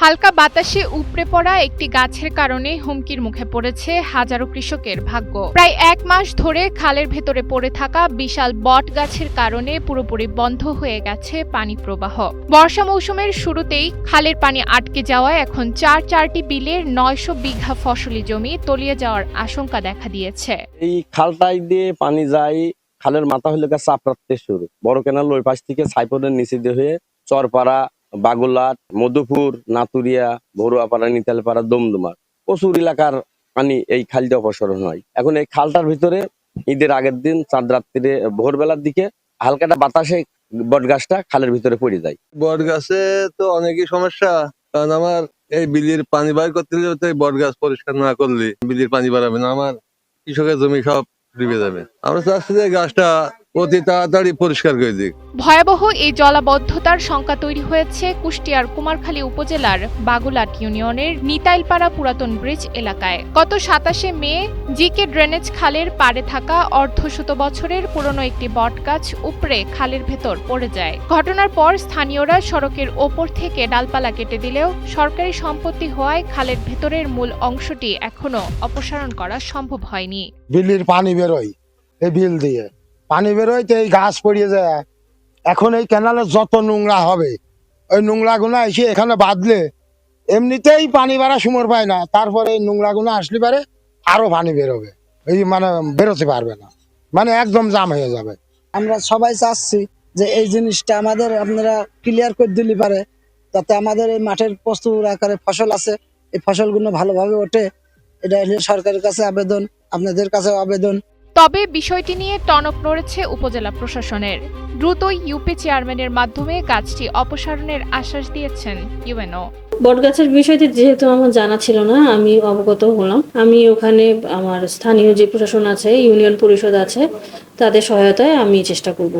হালকা বাতাসে উপড়ে পড়া একটি গাছের কারণে হুমকির মুখে পড়েছে হাজারো কৃষকের ভাগ্য। প্রায় ১ মাস ধরে খালের ভেতরে পড়ে থাকা বিশাল বট গাছের কারণে পুরোপুরি বন্ধ হয়ে গেছে পানি প্রবাহ। বর্ষা মৌসুমের শুরুতেই খালের পানি আটকে যাওয়ায় এখন চারটি বিলের ৯০০ বিঘা ফসলি জমি তলিয়ে যাওয়ার আশঙ্কা দেখা দিয়েছে। এই খালটাই দিয়ে পানি যায়, খালের মাথা হলে চাপড়াতে শুরু, বড় কেনাল ওই পাশ থেকে সাইপনের নিচে দিয়ে হয়ে চরপাড়া, বাগুলাট, মধুপুর, নাতুরিয়া, ভরুয়াপাড়া, নিতালপাড়া, দমদমা প্রচুর এলাকার পানি এই খালটা অপসারণ হয়। এখন এই খালটার ভিতরে ঈদের আগের দিন চাঁদ রাত্রিরে ভোরবেলার দিকে হালকাটা বাতাসে বট গাছটা খালের ভিতরে পড়ে যায়। বট গাছে তো অনেকই সমস্যা, কারণ আমার এই বিলির পানি বার করতে গেলে তো বট গাছ পরিষ্কার না করলে বিলির পানি বাড়াবে না, আমার কৃষকের জমি সব ডুবে যাবে। আমরা চাচ্ছি যে গাছটা অতি তাড়াতাড়ি পরিষ্কার করে দিক। ভয়াবহ এই জলাবদ্ধতার শঙ্কা তৈরি হয়েছে কুষ্টিয়ার কুমারখালী উপজেলার বাগুলাট ইউনিয়নের নিতাইলপাড়া পুরাতন ব্রিজ এলাকায়। গত ২৭শে মে জিকে ড্রেনেজ খালের পাড়ে থাকা অর্ধশত বছরের পুরনো একটি বটগাছ উপড়ে খালের ভেতর পড়ে যায়। ঘটনার পর স্থানীয়রা সড়কের ওপর থেকে ডালপালা কেটে দিলেও সরকারি সম্পত্তি হওয়ায় খালের ভেতরের মূল অংশটি এখনো অপসারণ করা সম্ভব হয়নি। বিলির পানি বেরোয়, এই বিল দিয়ে পানি বেরোয় তো এই গাছ পড়িয়ে যায়। এখন এই ক্যানালে যত নোংরা হবে ওই নোংরা গুনা এসে এখানে বাঁধলে এমনিতেই পানি বাড়া সময় পায় না, তারপরে এই নোংরা গুনা আসলে পারে আরো পানি বেরোবে, এই মানে বেরোতে পারবে না, মানে একদম জাম হয়ে যাবে। আমরা সবাই চাচ্ছি যে এই জিনিসটা আমাদের আপনারা ক্লিয়ার করে দিলে পারে, যাতে আমাদের এই মাঠের প্রচুর আকারে ফসল আছে, এই ফসলগুলো ভালোভাবে ওঠে। এটা সরকারের কাছে আবেদন, আপনাদের কাছে আবেদন। তবে বিষয়টি নিয়ে টনক নড়েছে উপজেলা প্রশাসনের। দ্রুত ইউপি চেয়ারম্যানের মাধ্যমে গাছটি অপসারণের আশ্বাস দিয়েছেন ইউএনও। বটগাছের বিষয়টি যেহেতু আমার জানা ছিল না, আমি অবগত হলাম। আমি ওখানে আমার স্থানীয় যে প্রশাসন আছে, ইউনিয়ন পরিষদ আছে, তাদের সহায়তায় আমি চেষ্টা করব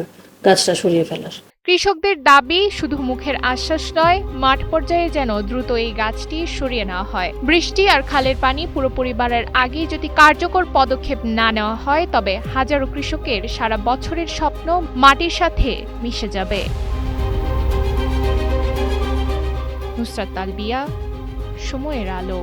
গাছটা সরিয়ে ফেলার। কৃষকদের দাবি শুধু মুখের আশ্বাস নয়, মাঠ পর্যায়ে যেন দ্রুত এই গাছটি সরিয়ে নেওয়া হয়। বৃষ্টি আর খালের পানি পুরোপুরি বাড়ার আগেই যদি কার্যকর পদক্ষেপ না নেওয়া হয়, তবে হাজারো কৃষকের সারা বছরের স্বপ্ন মাটির সাথে মিশে যাবে। নুসরাত তালবিয়া, সময়ের আলো।